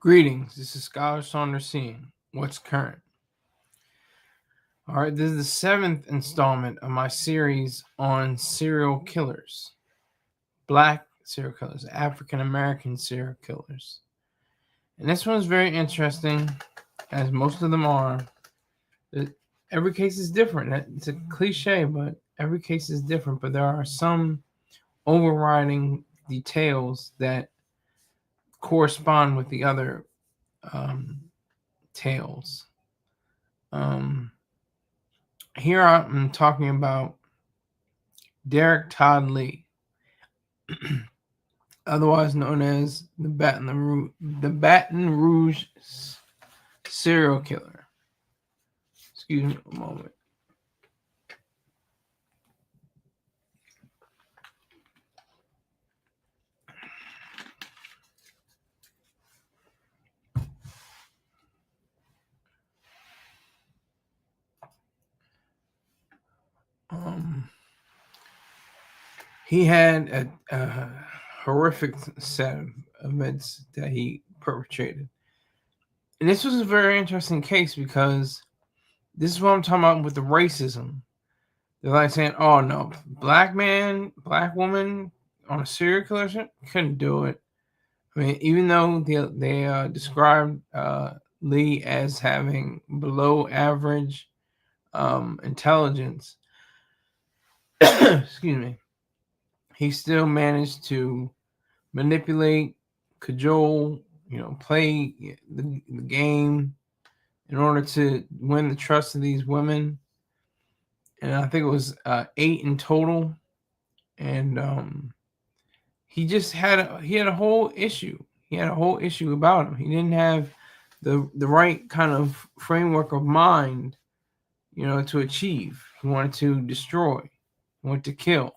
Greetings, this is Scholar Saunders seeing what's current. Alright, this is the 7th installment of my series on serial killers. Black serial killers, African American serial killers. And this one is very interesting, as most of them are. Every case is different. It's a cliche, but every case is different. But there are some overriding details that correspond with the other tales. Here I'm talking about Derek Todd Lee, otherwise known as the Baton Rouge serial killer. Excuse me a moment. He had a horrific set of events that he perpetrated. And this was a very interesting case because this is what I'm talking about with the racism. They're like saying, oh no, black man, black woman on a serial killer couldn't do it. I mean, even though they described Lee as having below average intelligence, excuse me, he still managed to manipulate, cajole, play the game in order to win the trust of these women. And I think it was 8 in total. And he just had a whole issue. He had a whole issue about him. He didn't have the right kind of framework of mind, to achieve. He wanted to destroy. He wanted to kill.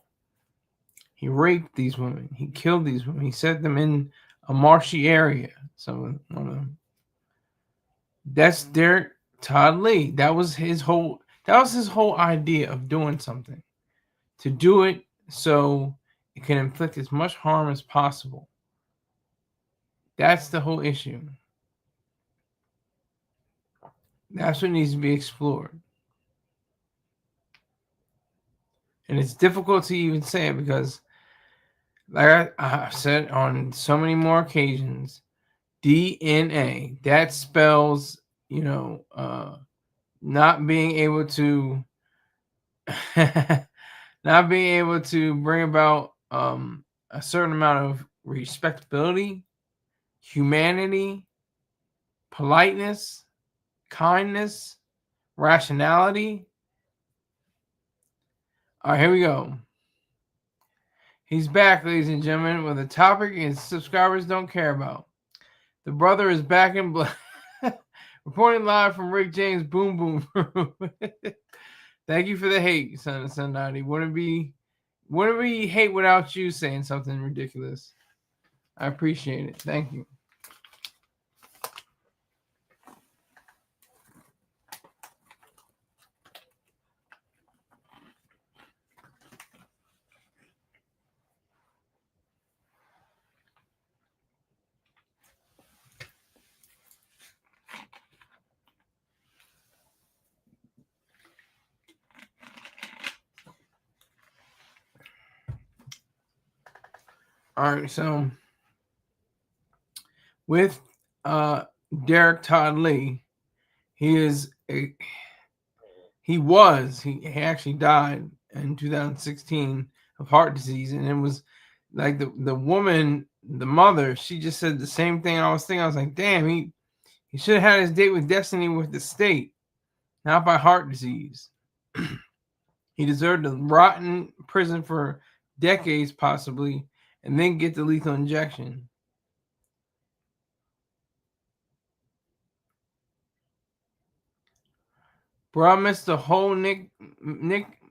He raped these women. He killed these women. He set them in a marshy area. One of them. That's Derek Todd Lee. That was his whole idea of doing something. To do it so it can inflict as much harm as possible. That's the whole issue. That's what needs to be explored. And it's difficult to even say it because, like I've said on so many more occasions, DNA, that spells, not being able to not being able to bring about a certain amount of respectability, humanity, politeness, kindness, rationality. All right, here we go. He's back, ladies and gentlemen, with a topic his subscribers don't care about. The brother is back in black. Reporting live from Rick James' Boom Boom Room. Thank you for the hate, son of Sunday. Wouldn't be hate without you saying something ridiculous. I appreciate it. Thank you. All right, so with Derek Todd Lee, he actually died in 2016 of heart disease, and it was like the woman, the mother, she just said the same thing. I was thinking, I was like, damn, he should have had his date with destiny with the state, not by heart disease. He deserved to rot in prison for decades, possibly, and then get the lethal injection. Bro, I missed the whole Nicki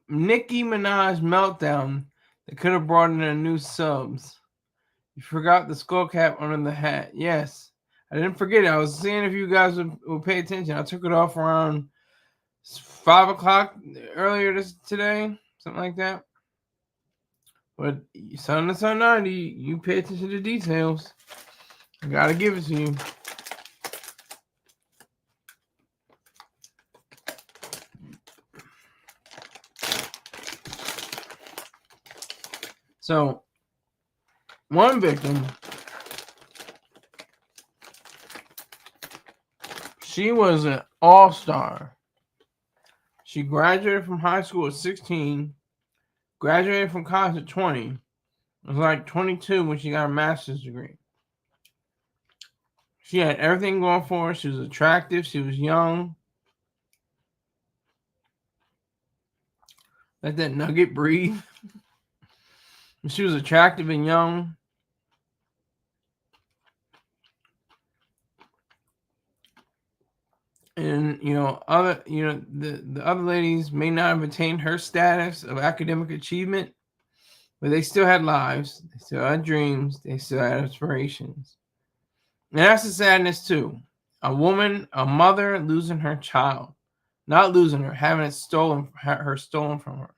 Minaj meltdown that could have brought in a new subs. You forgot the skull cap under the hat. Yes, I didn't forget it. I was seeing if you guys would pay attention. I took it off around 5 o'clock earlier today, something like that. But son of Sun 90, you pay attention to details. I gotta give it to you. So one victim, she was an all-star. She graduated from high school at 16, graduated from college at 20. It was like 22 when she got a master's degree. She had everything going for her. She was attractive. She was young. Let that nugget breathe. She was attractive and young. And the other ladies may not have attained her status of academic achievement, but they still had lives, they still had dreams, they still had aspirations. And that's the sadness too. A woman, a mother losing her child, not losing her, having it stolen from her.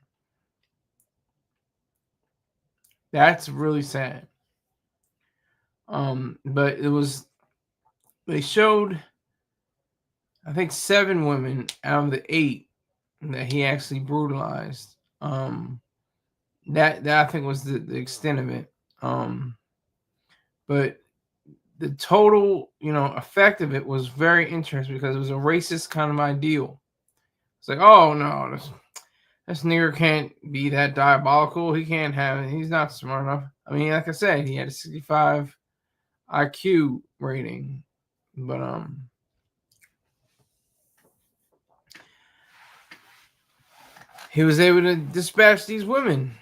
That's really sad. But they showed, I think, 7 women out of the 8 that he actually brutalized. That I think was the extent of it. But the total, effect of it was very interesting because it was a racist kind of ideal. It's like, oh no, this nigger can't be that diabolical. He can't have it. He's not smart enough. I mean, like I said, he had a 65 IQ rating, but he was able to dispatch these women.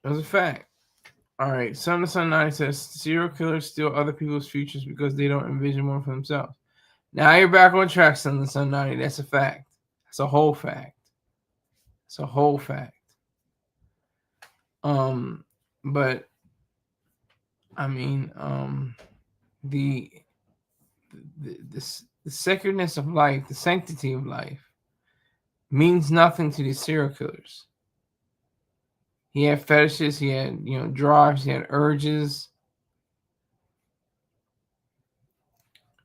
That was a fact. All right, Son of Sun 9 says serial killers steal other people's futures because they don't envision one for themselves. Now you're back on track, Son of Sun 90. That's a fact. That's a whole fact. It's a whole fact. But I mean, the sacredness of life, the sanctity of life, means nothing to these serial killers. He had fetishes, he had drives, he had urges,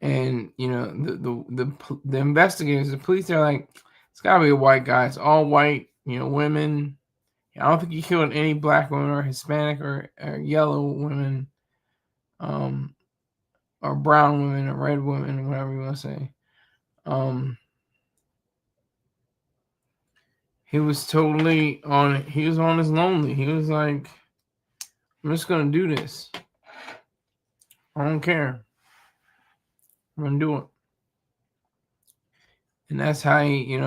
and the investigators, the police, they're like, it's gotta be a white guy. It's all white, women. I don't think he killed any black women or Hispanic or yellow women, or brown women or red women, or whatever you want to say. He was totally on it. He was on his lonely. He was like, I'm just gonna do this. I don't care. I'm gonna do it. And that's how he,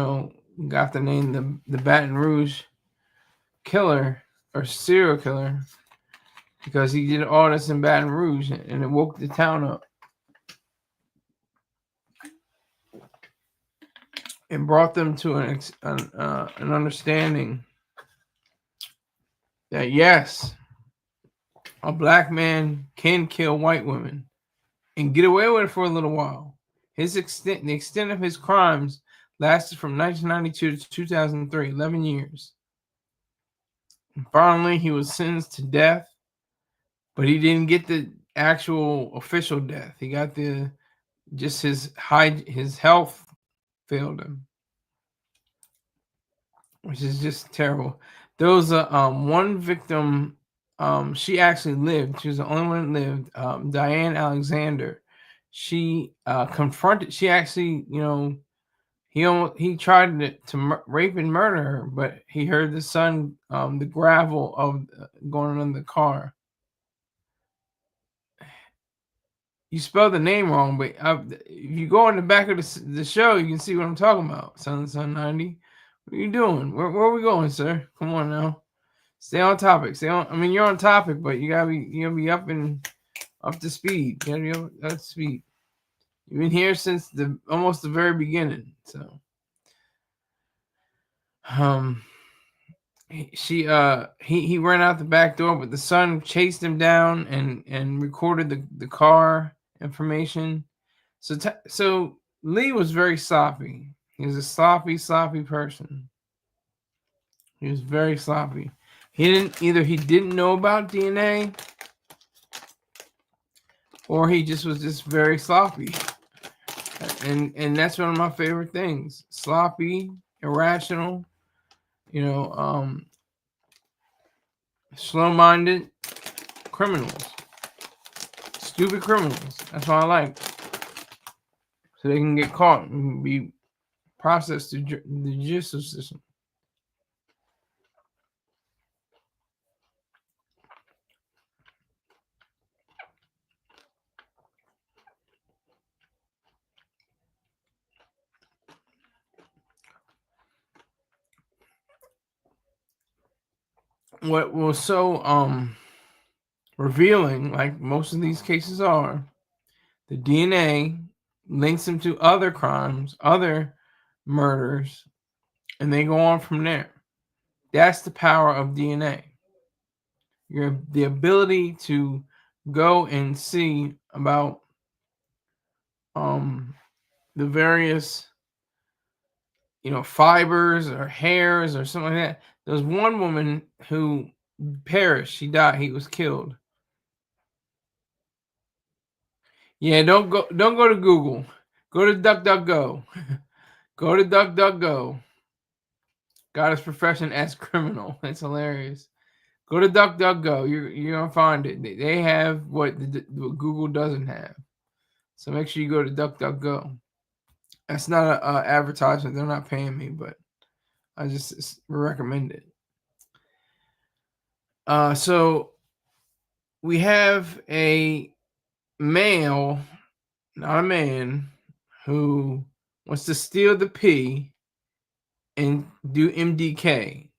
got the name the Baton Rouge Killer or serial killer, because he did all this in Baton Rouge and it woke the town up. And brought them to an understanding that yes, a black man can kill white women and get away with it for a little while. The extent of his crimes lasted from 1992 to 2003, 11 years. And finally, he was sentenced to death, but he didn't get the actual official death. He got his health failed him, which is just terrible. There was one victim. She actually lived. She was the only one that lived. Diane Alexander. She confronted. She actually, he tried to rape and murder her, but he heard the son, the gravel of going on the car. You spelled the name wrong, but if you go on the back of the show, you can see what I'm talking about. Son 90. What are you doing? Where are we going, sir? Come on now. Stay on topic. You're on topic, but you gotta be up to speed. You gotta be up to speed. You've been here since almost the very beginning. So, he ran out the back door, but the son chased him down and recorded the car information. So Lee was very sloppy. He was a sloppy person. He was very sloppy. He didn't know about DNA, or he just was just very sloppy. And that's one of my favorite things. Sloppy, irrational, slow-minded criminals, stupid criminals. That's what I like. So they can get caught and be processed through the judicial system. What was so revealing, like most of these cases are, the DNA links them to other crimes, other murders, and they go on from there. That's the power of DNA. The ability to go and see about the various fibers or hairs or something like that. There was one woman who perished. She died. He was killed. Yeah, don't go to Google. Go to DuckDuckGo. Go to DuckDuckGo. Got his profession as criminal. It's hilarious. Go to DuckDuckGo. You're gonna find it. They have what Google doesn't have. So make sure you go to DuckDuckGo. That's not an advertisement. They're not paying me, but I just recommend it. So we have a male, not a man, who wants to steal the P and do MDK.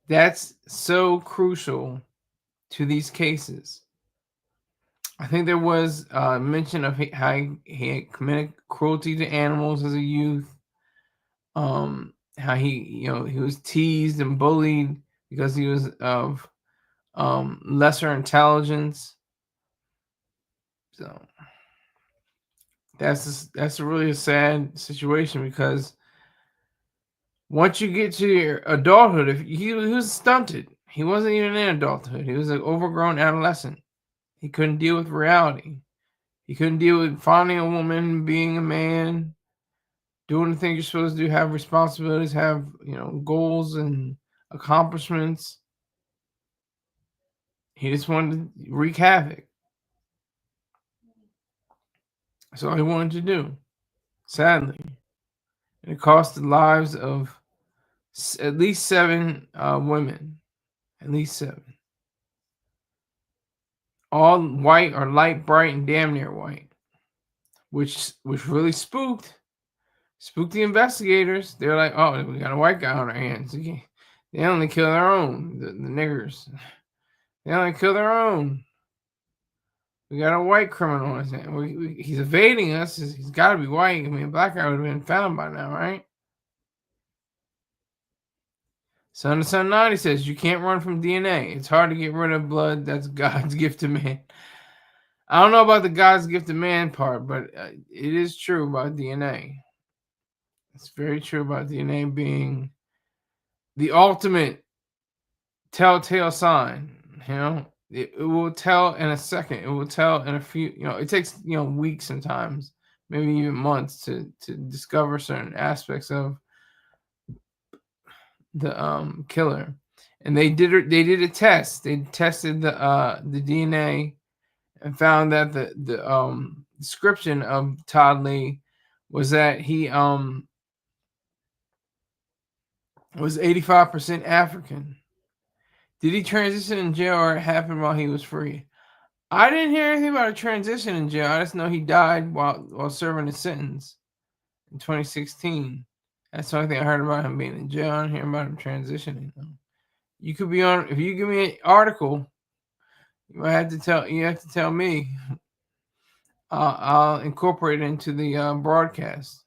That's so crucial to these cases. I think there was mention of how he had committed cruelty to animals as a youth. How he was teased and bullied because he was of lesser intelligence. So that's really a sad situation, because once you get to your adulthood, if he was stunted, he wasn't even in adulthood. He was an overgrown adolescent. He couldn't deal with reality. He couldn't deal with finding a woman, being a man, doing the things you're supposed to do, have responsibilities, have goals and accomplishments. He just wanted to wreak havoc. That's all he wanted to do. Sadly, and it cost the lives of at least 7 women. At least 7. All white or light, bright, and damn near white. Which really spooked the investigators. They're like, oh, we got a white guy on our hands. They only kill their own, the niggers. They only kill their own. We got a white criminal on his hand. He's evading us. He's got to be white. I mean, a black guy would have been found by now, right? Son of Son 90 says, you can't run from DNA. It's hard to get rid of blood. That's God's gift to man. I don't know about the God's gift to man part, but it is true about DNA. It's very true about DNA being the ultimate telltale sign. It will tell in a second. It will tell in a few. It takes weeks sometimes, maybe even months to discover certain aspects of the killer. And they did a test. They tested the DNA and found that the description of Todd Lee was that he was 85% African. Did he transition in jail, or it happened while he was free? I didn't hear anything about a transition in jail. I just know he died while serving his sentence in 2016. That's the only thing I heard about him being in jail. I didn't hear about him transitioning. You could be on. If you give me an article, you have to tell me. I'll incorporate it into the broadcast.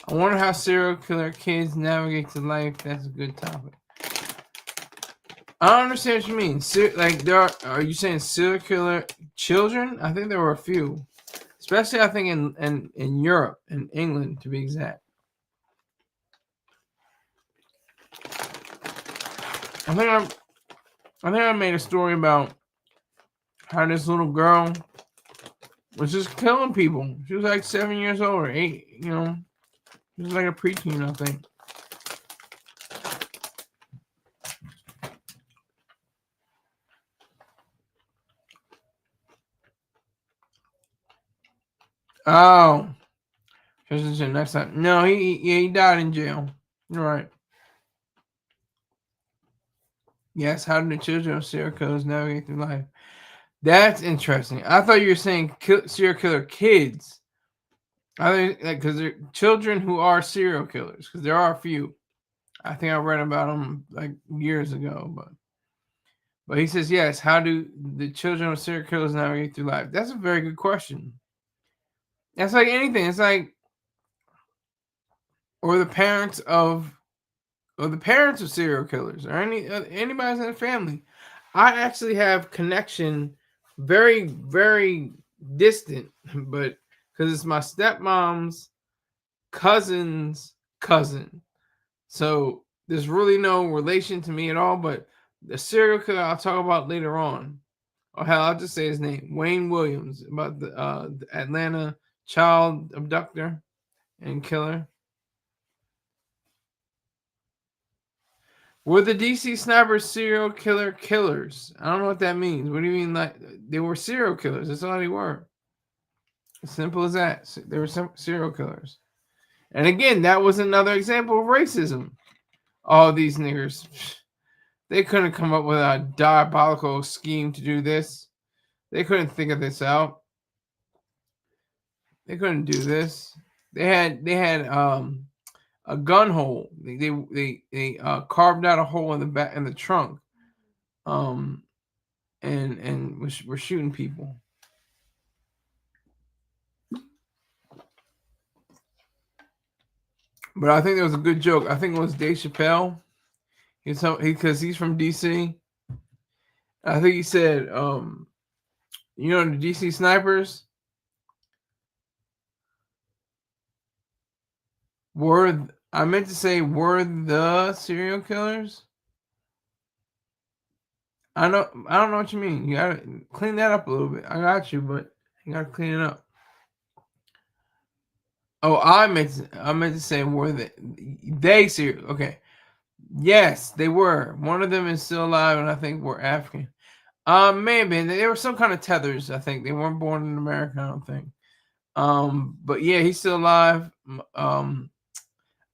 I wonder how serial killer kids navigate to life. That's a good topic. I don't understand what you mean. Are you saying serial killer children? I think there were a few, especially I think in Europe, in England to be exact. I think I made a story about how this little girl was just killing people. She was like 7 years old or 8. She was like a preteen, I think. Oh, next time. No, he died in jail. You're right. Yes, how do the children of serial killers navigate through life? That's interesting. I thought you were saying serial killer kids. I think because they're children who are serial killers, because there are a few. I think I read about them like years ago, but he says yes. How do the children of serial killers navigate through life? That's a very good question. That's like anything. It's like or the parents of serial killers or anybody's in the family. I actually have connection, very very distant, but because it's my stepmom's cousin's cousin. So there's really no relation to me at all. But the serial killer I'll talk about later on, or hell, I'll just say his name, Wayne Williams, about the Atlanta child abductor and killer. Were the DC snipers serial killers? I don't know what that means. What do you mean? Like they were serial killers? That's all they were. As simple as that. They were some serial killers. And again, that was another example of racism. All these niggers, they couldn't come up with a diabolical scheme to do this. They couldn't think of this out. They couldn't do this. They had a gun hole. They carved out a hole in the back in the trunk. Um and we're shooting people. But I think there was a good joke. I think it was Dave Chappelle. Because he's from DC. I think he said, the DC snipers were. I meant to say were the serial killers. I don't know what you mean. You gotta clean that up a little bit. I got you, but you gotta clean it up. Oh, I meant to say were they serial? Okay, yes, they were. One of them is still alive, and I think we're African. Maybe they were some kind of tethers. I think they weren't born in America. I don't think. But yeah, he's still alive.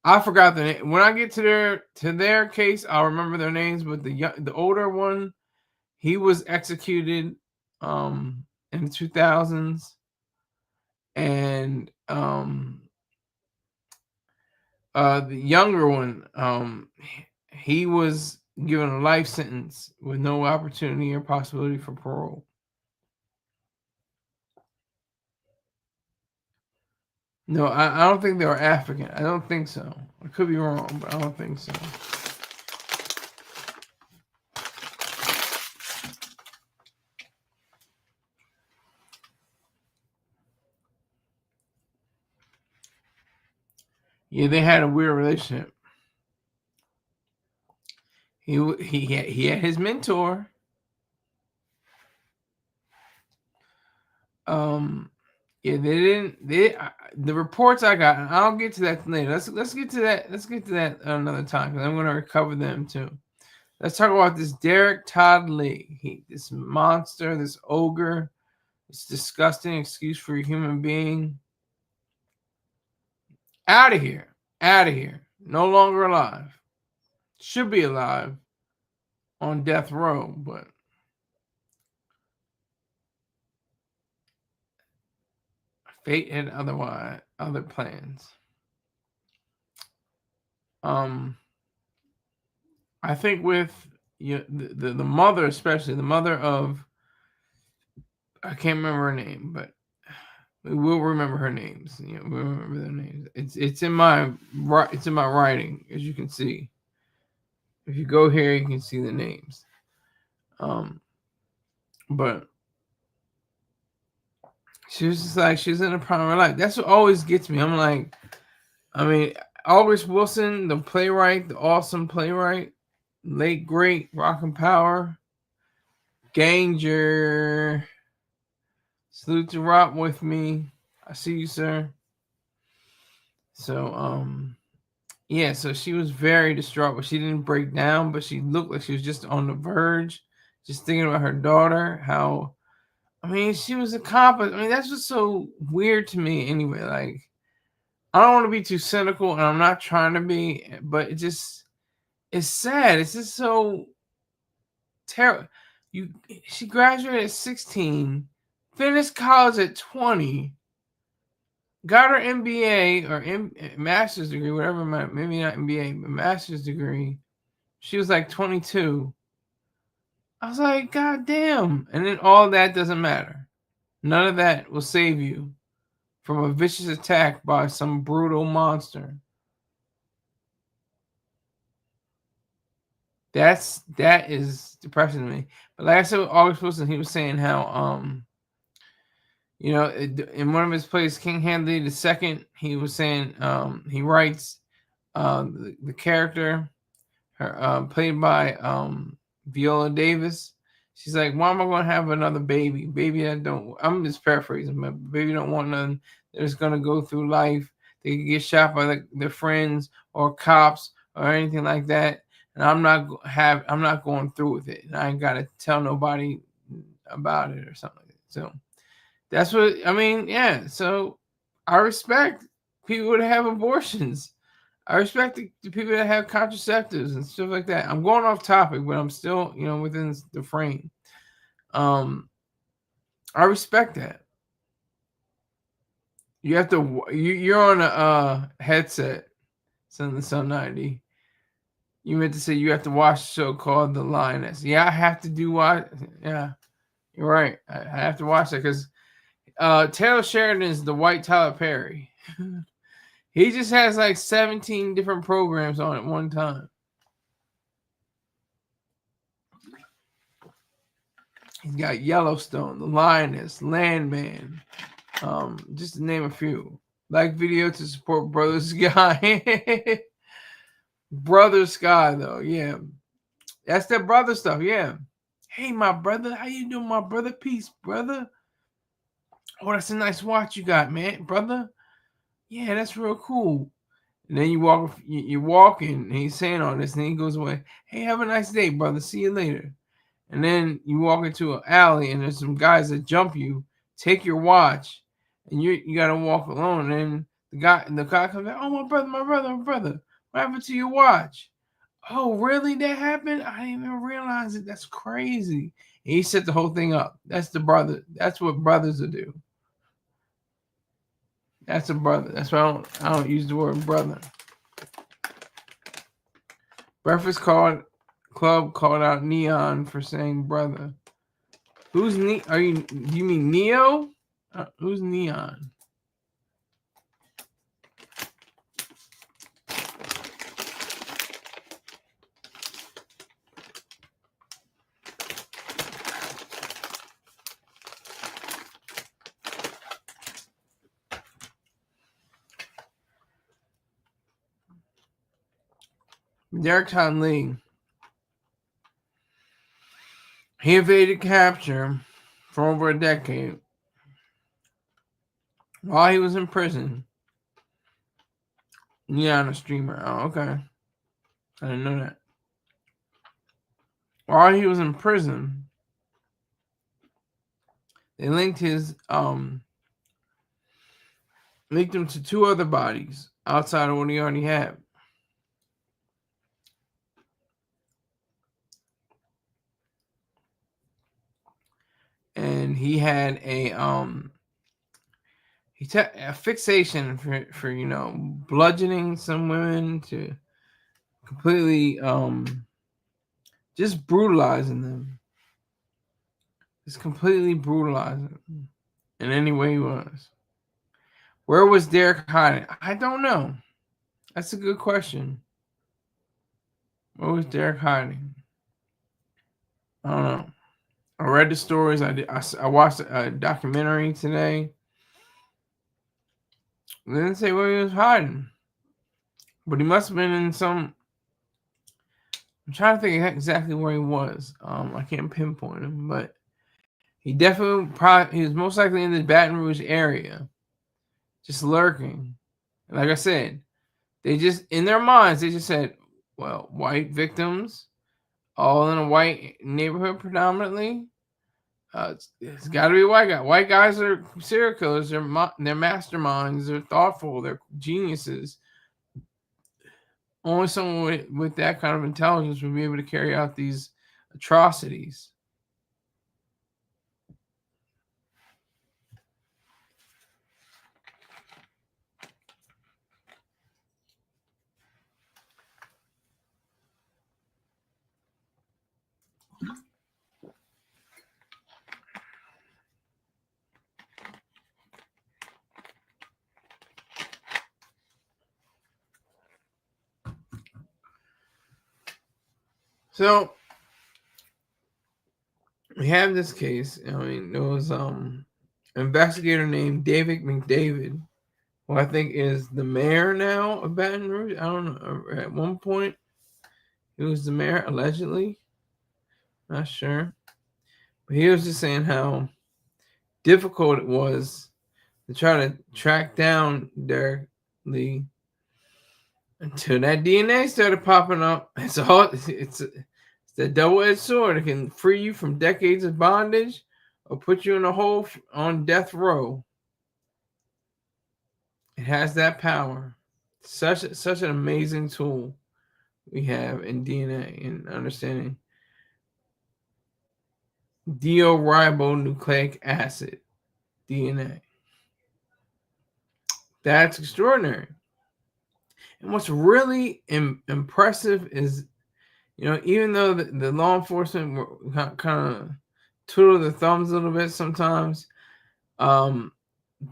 I forgot the name. When I get to their case, I'll remember their names. But the older one, he was executed, in the 2000s, and the younger one, he was given a life sentence with no opportunity or possibility for parole. No, I don't think they were African. I don't think so. I could be wrong, but I don't think so. Yeah, they had a weird relationship. He had his mentor. Yeah, they didn't. The reports I got. And I'll get to that later. Let's get to that. Let's get to that another time because I'm going to recover them too. Let's talk about this Derek Todd Lee. This monster, this ogre, this disgusting excuse for a human being. Out of here. Out of here. No longer alive. Should be alive on death row, but fate had other plans. I think with the mother, especially the mother of, I can't remember her name, but we will remember her names. We'll remember their names. It's in my writing, as you can see. If you go here, you can see the names. But she was just like she's in the prime of her life. That's what always gets me. I'm like, August Wilson, the playwright, the awesome playwright, late great, Rock and Power, Ganger, Salute to Rob with me. I see you, sir. So, yeah, so she was very distraught, but she didn't break down, but she looked like she was just on the verge, just thinking about her daughter. How, I mean, she was accomplished. I mean, that's what's so weird to me anyway. Like, I don't want to be too cynical, and I'm not trying to be, but it's sad. It's just so terrible. She graduated at 16, finished college at 20, got her MBA or master's degree, whatever, maybe not MBA, but master's degree. She was like 22. I was like, God damn. And then all that doesn't matter. None of that will save you from a vicious attack by some brutal monster. That is depressing to me. But like I said with August Wilson, he was saying how in one of his plays, King Handley II, he was saying he writes the character played by Viola Davis. She's like, why am I going to have another baby? Baby, I'm just paraphrasing, but baby don't want none that's going to go through life. They could get shot by their friends or cops or anything like that. And I'm not going through with it. And I ain't got to tell nobody about it or something like that. So that's what, I mean, yeah. So I respect people that have abortions. I respect the people that have contraceptives and stuff like that. I'm going off topic, but I'm still, within the frame. I respect that. You have to. You're on a headset. Some 90. You meant to say you have to watch a show called The Lioness. Yeah, I have to do what? Yeah, you're right. I have to watch that because Taylor Sheridan is the white Tyler Perry. He just has like 17 different programs on at one time. He's got Yellowstone, The Lioness, Landman, just to name a few. Like video to support Brother Sky. Brother Sky, though, yeah. That's that brother stuff, yeah. Hey, my brother, how you doing, my brother? Peace, brother. Oh, that's a nice watch you got, man, brother. Yeah, that's real cool. And then you're walking, and he's saying all this, and then he goes away. Hey, have a nice day, brother. See you later. And then you walk into an alley, and there's some guys that jump you, take your watch, and you gotta walk alone. And then the guy comes back. Oh, my brother. What happened to your watch? Oh, really? That happened? I didn't even realize it. That's crazy. And he set the whole thing up. That's the brother. That's what brothers will do. That's a brother. That's why I don't use the word brother. Breakfast Club called out Neon for saying brother. Who's do you mean Neo? Who's Neon? Derek Todd Lee. He evaded capture for over a decade while he was in prison. Neon, a streamer. Oh, okay. I didn't know that. While he was in prison, they linked him to two other bodies outside of what he already had. And he had a fixation for bludgeoning some women to completely just brutalizing them. Just completely brutalizing them in any way he was. Where was Derek hiding? I don't know. That's a good question. Where was Derek hiding? I don't know. I read the stories. I watched a documentary today. They didn't say where he was hiding. But he must have been in some... I'm trying to think exactly where he was. I can't pinpoint him, but he was most likely in the Baton Rouge area, just lurking. And like I said, they just in their minds they just said, well, white victims, all in a white neighborhood predominantly. It's got to be a white guy. White guys are serial killers. They're masterminds. They're thoughtful. They're geniuses. Only someone with that kind of intelligence would be able to carry out these atrocities. So we have this case. I mean, there was an investigator named David McDavid, who I think is the mayor now of Baton Rouge. I don't know. At one point, he was the mayor allegedly. Not sure, but he was just saying how difficult it was to try to track down Derek Lee until that DNA started popping up. It's a double-edged sword. It can free you from decades of bondage or put you in a hole on death row. It has that power. Such an amazing tool we have in DNA and understanding deoxyribonucleic acid, DNA. That's extraordinary. And what's really impressive is, even though the law enforcement kind of twiddle their thumbs a little bit sometimes,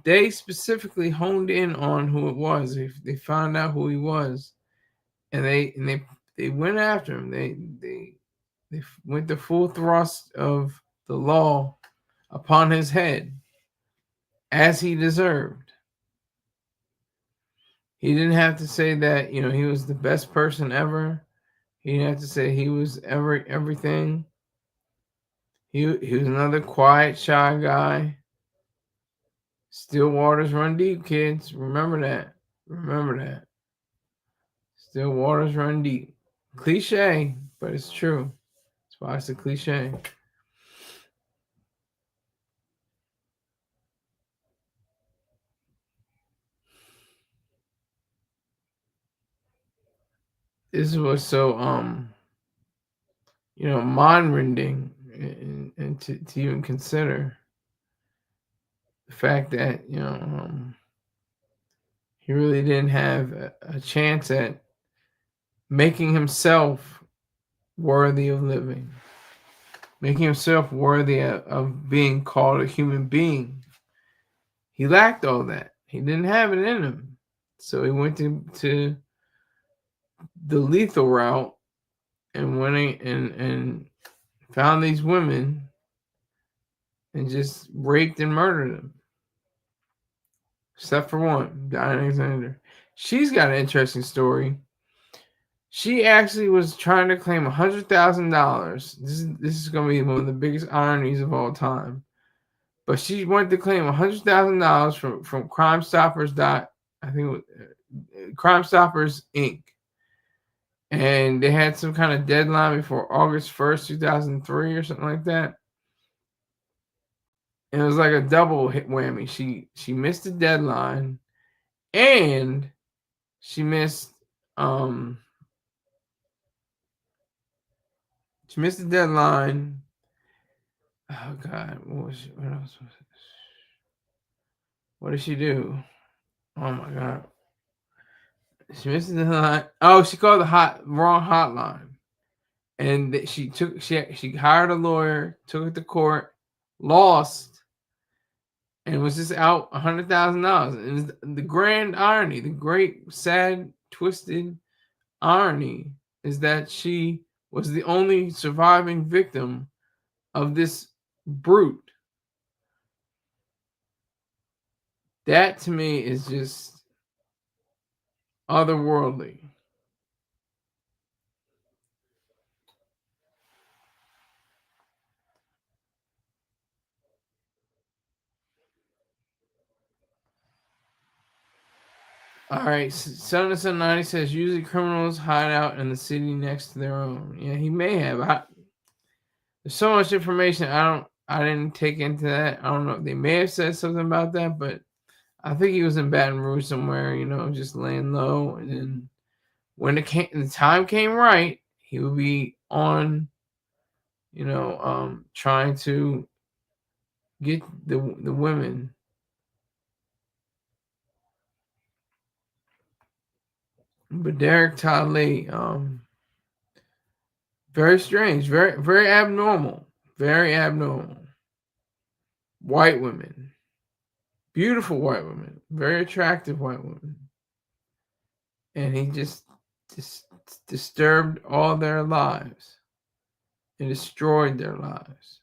they specifically honed in on who it was. They found out who he was, and they went after him. They went the full thrust of the law upon his head, as he deserved. He didn't have to say that he was the best person ever. He didn't have to say he was everything. He was another quiet, shy guy. Still waters run deep, kids. Remember that. Remember that. Still waters run deep. Cliche, but it's true. That's why it's a cliche. This was so mind rending, and to even consider the fact that he really didn't have a chance at making himself worthy of living, making himself worthy of being called a human being. He lacked all that. He didn't have it in him. So he went to the lethal route and went and found these women and just raped and murdered them. Except for one, Diane Alexander. She's got an interesting story. She actually was trying to claim $100,000. This is going to be one of the biggest ironies of all time. But she wanted to claim $100,000 from Crime Stoppers. I think it was Crime Stoppers Inc. And they had some kind of deadline before August 1st, 2003 or something like that. And it was like a double hit whammy. She missed the deadline and she missed the deadline. Oh God, what else was it? What did she do? Oh my God. She missed the deadline. Oh, she called the wrong hotline. And she hired a lawyer, took it to court, lost, and was just out $100,000. And the grand irony, the great, sad, twisted irony is that she was the only surviving victim of this brute. That to me is just otherworldly. All right, Son of Sun 90 says usually criminals hide out in the city next to their own. Yeah, he may have. There's so much information. I didn't take into that. I don't know. They may have said something about that, but I think he was in Baton Rouge somewhere. Just laying low, and then when the time came right, he would be on. Trying to get the women. But Derek Todd Lee, very strange, very very abnormal, very abnormal. White women, beautiful white women, very attractive white women, and he just disturbed all their lives and destroyed their lives.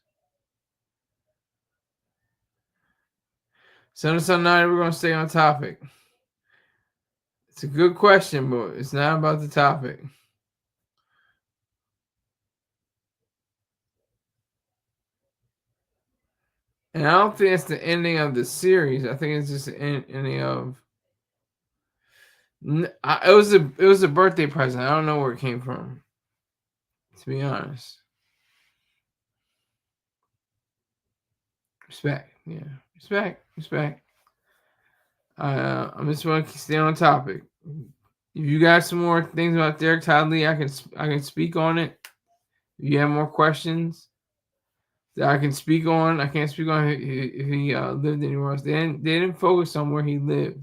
Son of Sun 9, we're gonna stay on topic. It's a good question, but it's not about the topic. And I don't think it's the ending of the series. I think it's just the ending of. It was a birthday present. I don't know where it came from, to be honest. Respect, yeah, respect. I'm just want to stay on topic. If you got some more things about Derek Todd Lee, I can speak on it. If you have more questions that I can speak on, I can't speak on if he lived anywhere else. They didn't focus on where he lived.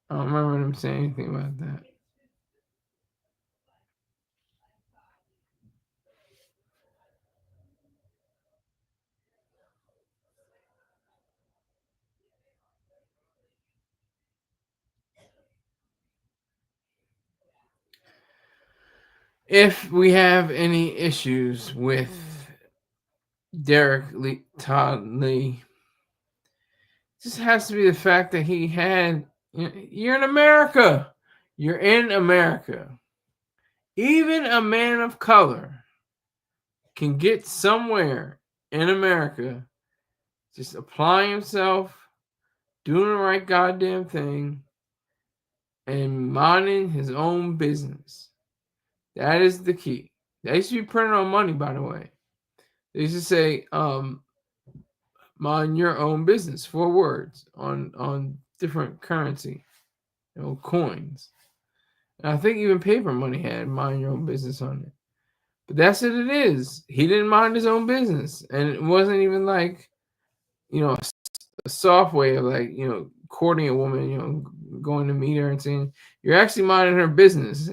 I don't remember them saying anything about that. If we have any issues with Todd Lee, just has to be the fact that he had. You're in America. You're in America. Even a man of color can get somewhere in America, just applying himself, doing the right goddamn thing, and minding his own business. That is the key. They used to be printed on money, by the way. They used to say, mind your own business, 4 words on different currency, coins. And I think even paper money had mind your own business on it. But that's what it is. He didn't mind his own business. And it wasn't even like, a soft way of like, courting a woman, going to meet her and saying, you're actually minding her business,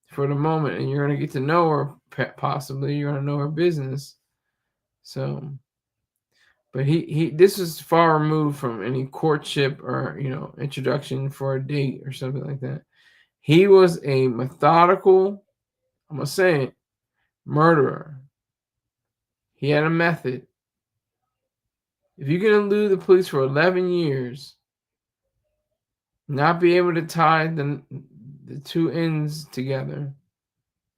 for the moment. And you're going to get to know her, possibly. You're going to know her business. So, but this was far removed from any courtship or, introduction for a date or something like that. He was a methodical, I'm going to say it, murderer. He had a method. If you can elude the police for 11 years, not be able to tie the two ends together,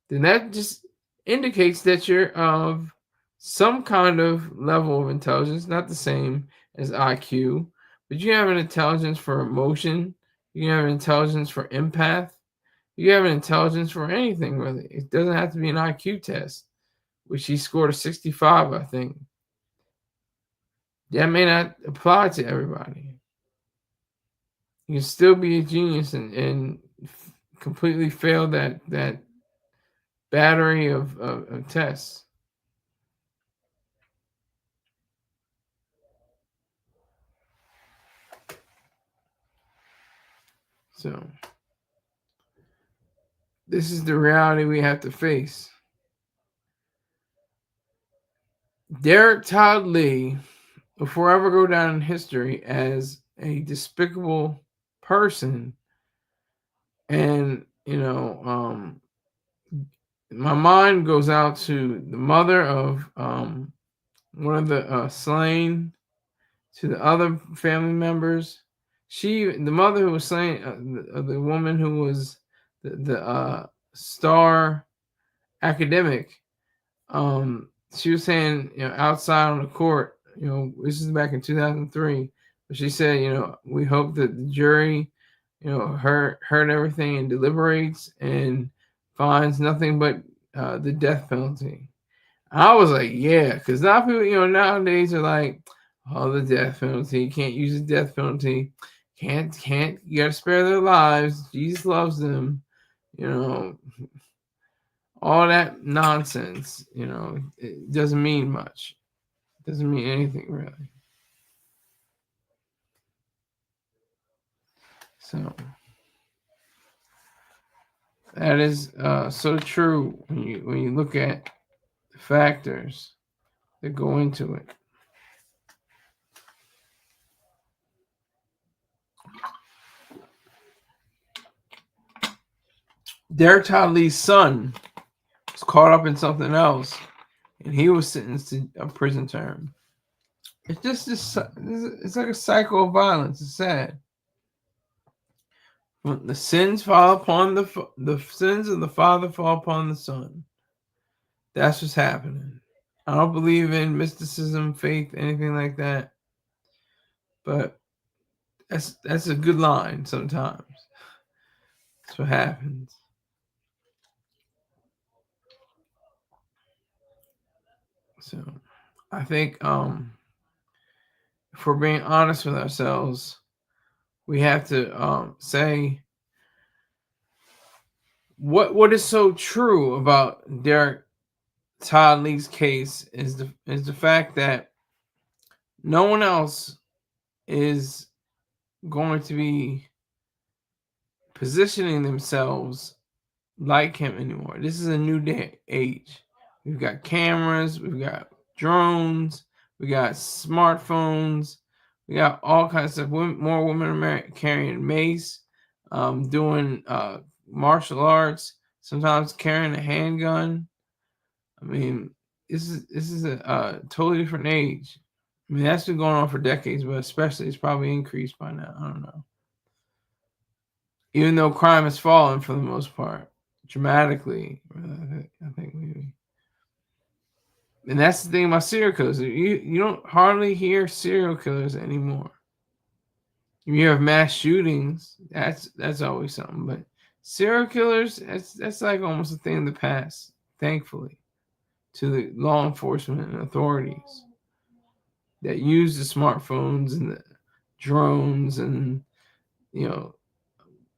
then that just indicates that you're of some kind of level of intelligence, not the same as IQ, but you have an intelligence for emotion, you have an intelligence for empath, you have an intelligence for anything, really. It doesn't have to be an IQ test, which he scored a 65, I think. That may not apply to everybody. You can still be a genius and completely fail that battery of tests. So this is the reality we have to face. Derek Todd Lee will forever go down in history as a despicable person. And, my mind goes out to the mother of one of the slain, to the other family members. The mother who was slain, the woman who was the star academic, she was saying, outside on the court, this is back in 2003, She said, we hope that the jury, heard everything and deliberates and finds nothing but the death penalty. I was like, yeah, because now people, nowadays are like, oh, the death penalty. Can't use the death penalty. Can't. You got to spare their lives. Jesus loves them. All that nonsense. It doesn't mean much. It doesn't mean anything really. So that is so true when you look at the factors that go into it. Derek Todd Lee's son was caught up in something else, and he was sentenced to a prison term. It's just it's like a cycle of violence. It's sad. When the sins fall upon the sins of the father fall upon the son. That's what's happening. I don't believe in mysticism, faith, anything like that. But that's a good line sometimes. That's what happens. So I think if we're being honest with ourselves, we have to say what is so true about Derek Todd Lee's case is the fact that no one else is going to be positioning themselves like him anymore. This is a new day age. We've got cameras, we've got drones, we got smartphones, we got all kinds of stuff. More women are carrying mace, doing martial arts, sometimes carrying a handgun. I mean, this is a totally different age. I mean, that's been going on for decades, but especially it's probably increased by now. I don't know. Even though crime has fallen for the most part, dramatically, I think maybe. And that's the thing about serial killers. You don't hardly hear serial killers anymore. You have mass shootings. That's always something. But serial killers, that's like almost a thing in the past, thankfully, to the law enforcement and authorities that use the smartphones and the drones and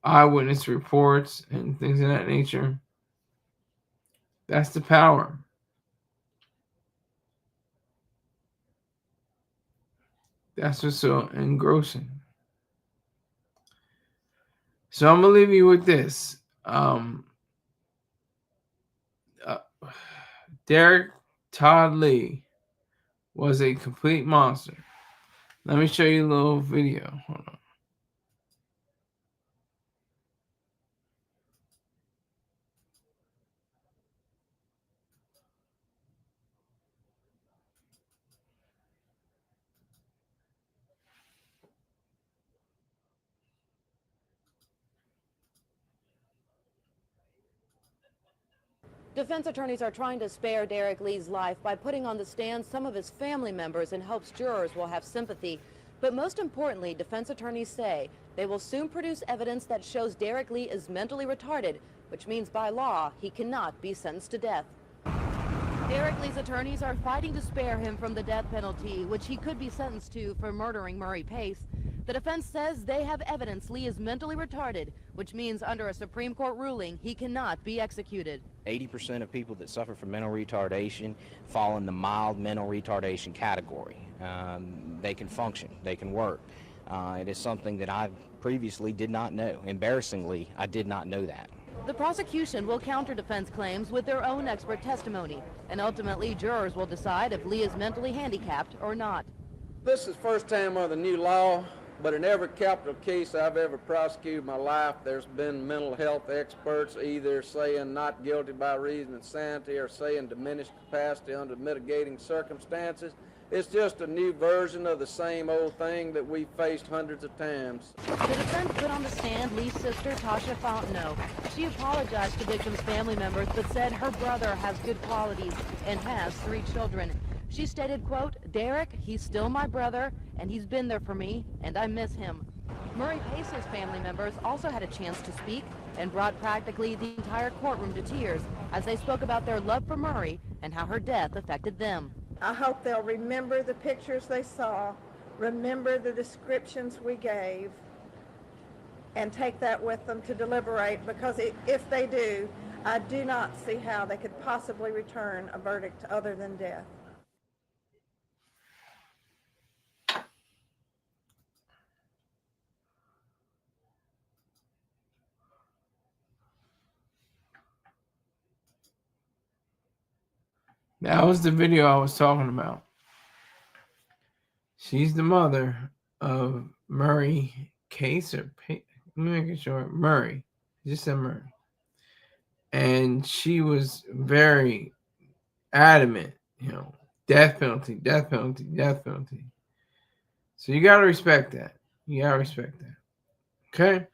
eyewitness reports and things of that nature. That's the power. That's what's so engrossing. So I'm gonna leave you with this. Derek Todd Lee was a complete monster. Let me show you a little video. Hold on. Defense attorneys are trying to spare Derek Lee's life by putting on the stand some of his family members in hopes jurors will have sympathy. But most importantly, defense attorneys say they will soon produce evidence that shows Derek Lee is mentally retarded, which means by law he cannot be sentenced to death. Derek Lee's attorneys are fighting to spare him from the death penalty, which he could be sentenced to for murdering Murray Pace. The defense says they have evidence Lee is mentally retarded, which means under a Supreme Court ruling, he cannot be executed. 80% of people that suffer from mental retardation fall in the mild mental retardation category. They can function, they can work. It is something that I previously did not know. Embarrassingly, I did not know that. The prosecution will counter defense claims with their own expert testimony, and ultimately jurors will decide if Lee is mentally handicapped or not. This is first time under the new law, but in every capital case I've ever prosecuted in my life, there's been mental health experts either saying not guilty by reason of insanity or saying diminished capacity under mitigating circumstances. It's just a new version of the same old thing that we've faced hundreds of times. The defense put on the stand Lee's sister, Tasha Fontenot. She apologized to victims' family members, but said her brother has good qualities and has 3 children. She stated, quote, "Derek, he's still my brother, and he's been there for me, and I miss him." Murray Pace's family members also had a chance to speak and brought practically the entire courtroom to tears as they spoke about their love for Murray and how her death affected them. I hope they'll remember the pictures they saw, remember the descriptions we gave, and take that with them to deliberate, because if they do, I do not see how they could possibly return a verdict other than death. That was the video I was talking about. She's the mother of Murray Case or let me make sure Murray. I just said Murray. And she was very adamant, death penalty, death penalty, death penalty. So you gotta respect that. You gotta respect that. Okay.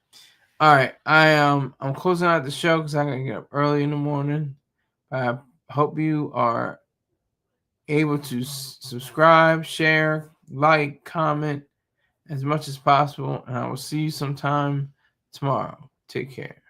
All right. I'm closing out the show because I gotta get up early in the morning. I hope you are able to subscribe, share, like, comment as much as possible, and I will see you sometime tomorrow. Take care.